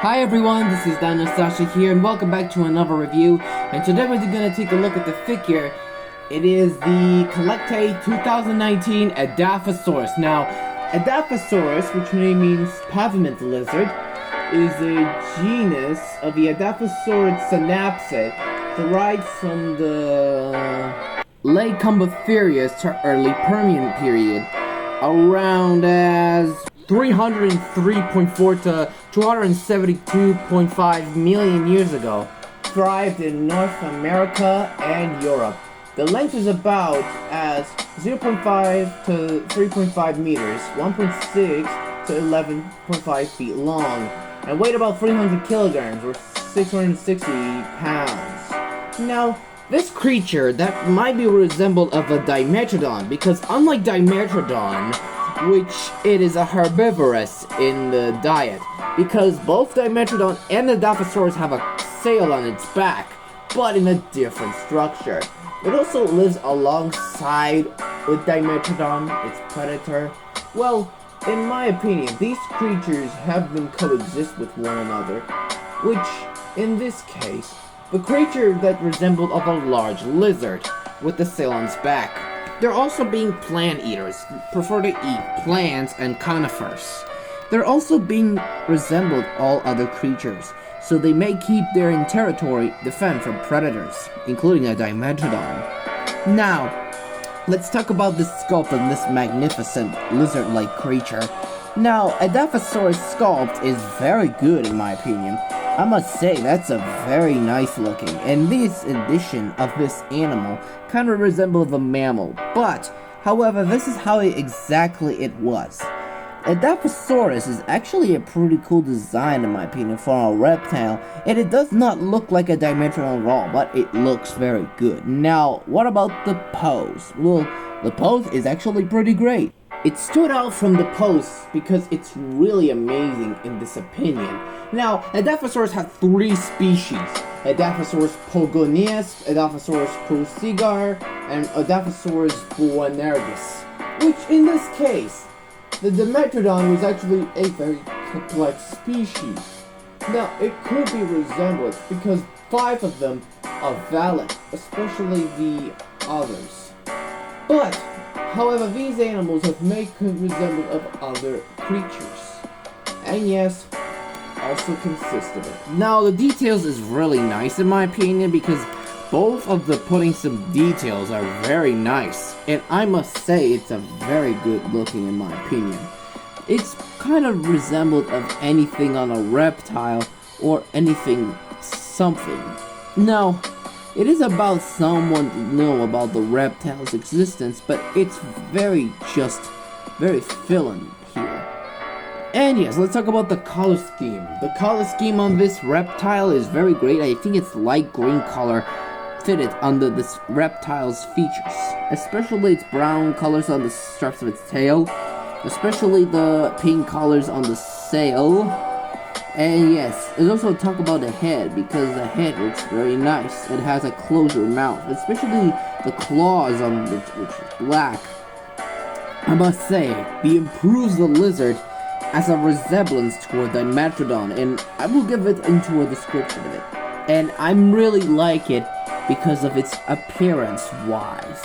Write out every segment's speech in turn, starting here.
Hi everyone, this is DinoSasha here, and welcome back to another review. And today we're going to take a look at the figure. It is the CollectA 2019 Edaphosaurus. Now, Edaphosaurus, which means pavement lizard, is a genus of the Edaphosaurus synapsid, derived from the late Cambophareous to early Permian period, around as 303.4 to 272.5 million years ago. Thrived in North America and Europe. The length is about as 0.5 to 3.5 meters, 1.6 to 11.5 feet long, and weighed about 300 kilograms or 660 pounds. Now, this creature that might be resembled of a Dimetrodon, because unlike Dimetrodon, which it is a herbivorous in the diet, because both Dimetrodon and Edaphosaurus have a sail on its back, but in a different structure. It also lives alongside with Dimetrodon, its predator. Well, in my opinion, these creatures have been coexist with one another, which, in this case, the creature that resembled of a large lizard with the sail on its back. They're also being plant eaters, prefer to eat plants and conifers. They're also being resembled all other creatures, so they may keep their territory defend from predators, including a Dimetrodon. Now, let's talk about the sculpt of this magnificent lizard-like creature. Now, Edaphosaurus sculpt is very good in my opinion. I must say, that's a very nice looking, and this edition of this animal kind of resembles a mammal, but, however, this is how exactly it was. Edaphosaurus is actually a pretty cool design in my opinion for a reptile, and it does not look like a Dimetrodon at all, but it looks very good. Now, what about the pose? Well, the pose is actually pretty great. It stood out from the pose because it's really amazing in this opinion. Now, Edaphosaurus have three species: Edaphosaurus pogonius, Edaphosaurus procigar, and Edaphosaurus buonergus. Which, in this case, the Dimetrodon was actually a very complex species. Now, it could be resembled because 5 of them are valid, especially the others. But, however, these animals have made resemblance of other creatures. And yes, also consist of it. Now, the details is really nice in my opinion because both of the putting some details are very nice. And I must say it's a very good looking in my opinion. It's kind of resembled of anything on a reptile or anything something. Now, it is about someone to know about the reptile's existence, but it's very filling here. And yes, let's talk about the color scheme. The color scheme on this reptile is very great. I think it's light green color fitted under this reptile's features, especially its brown colors on the stripes of its tail, especially the pink colors on the sail. And yes, let's also talk about the head, because the head looks very nice. It has a closure mouth, especially the claws on it, which is black. I must say, it improves the lizard as a resemblance to a Dimetrodon, and I will give it into a description of it. And I really like it because of its appearance-wise.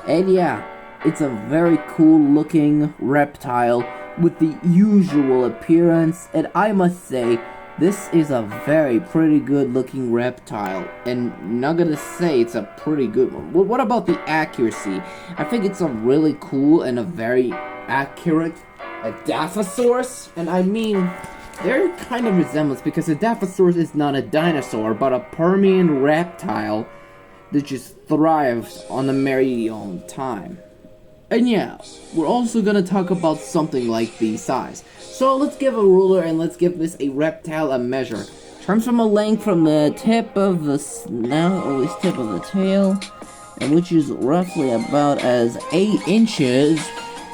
And yeah, it's a very cool-looking reptile with the usual appearance, and I must say, this is a very pretty good looking reptile, and not gonna say it's a pretty good one. Well, what about the accuracy? I think it's a really cool and a very accurate Edaphosaurus, and I mean, they're kind of resemblance because Edaphosaurus is not a dinosaur, but a Permian reptile that just thrives on the meridian time. And yeah, we're also gonna talk about something like the size. So let's give a ruler and let's give this a reptile a measure. Terms from a length from the tip of the snout, or this tip of the tail, and which is roughly about as 8 inches,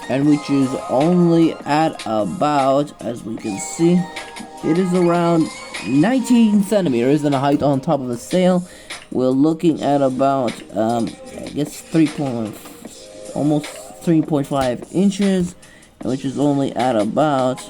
and which is only at about, as we can see, it is around 19 centimeters in height on top of the sail. We're looking at about, I guess almost 3.5 inches, which is only at about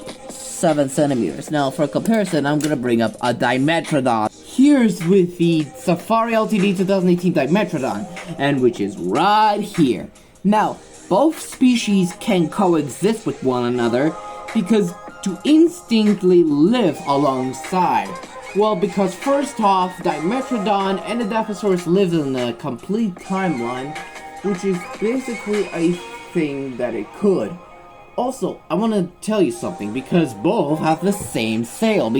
7 centimeters. Now, for comparison, I'm gonna bring up a Dimetrodon. Here's with the Safari Ltd 2018 Dimetrodon, and which is right here. Now, both species can coexist with one another because to instinctively live alongside. Well, because first off, Dimetrodon and Edaphosaurus live in a complete timeline, which is basically a thing that it could. Also, I want to tell you something, because both have the same sail,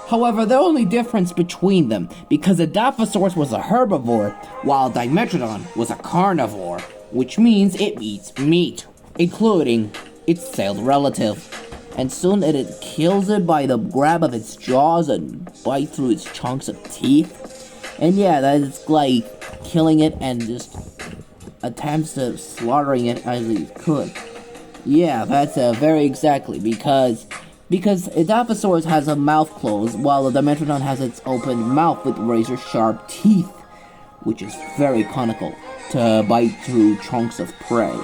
however, the only difference between them, because Edaphosaurus was a herbivore, while Dimetrodon was a carnivore, which means it eats meat, including its sailed relative. And soon it kills it by the grab of its jaws and bite through its chunks of teeth. And yeah, that is like killing it and just attempts to slaughtering it as it could. Yeah, that's very exactly, because Edaphosaurus has a mouth closed, while the Dimetrodon has its open mouth with razor-sharp teeth, which is very conical to bite through chunks of prey.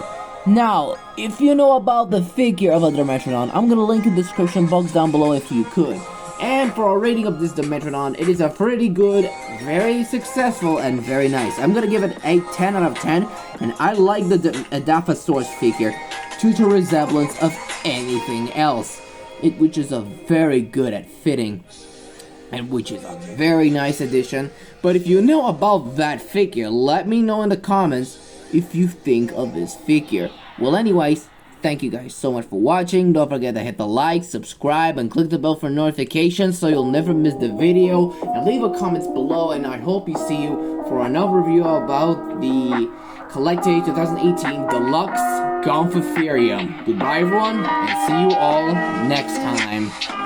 Now, if you know about the figure of a Dimetrodon, I'm gonna link in the description box down below if you could. And for a rating of this Dimetrodon, it is a pretty good, very successful, and very nice. I'm gonna give it a 10 out of 10, and I like the Edaphosaurus figure due to resemblance of anything else. Which is a very good at fitting, and which is a very nice addition. But if you know about that figure, let me know in the comments if you think of this figure. Well, anyways, thank you guys so much for watching. Don't forget to hit the like, subscribe, and click the bell for notifications so you'll never miss the video. And leave a comments below, and I hope you see you for another review about the CollectA 2018 Deluxe Gomphotherium. Goodbye everyone, and see you all next time.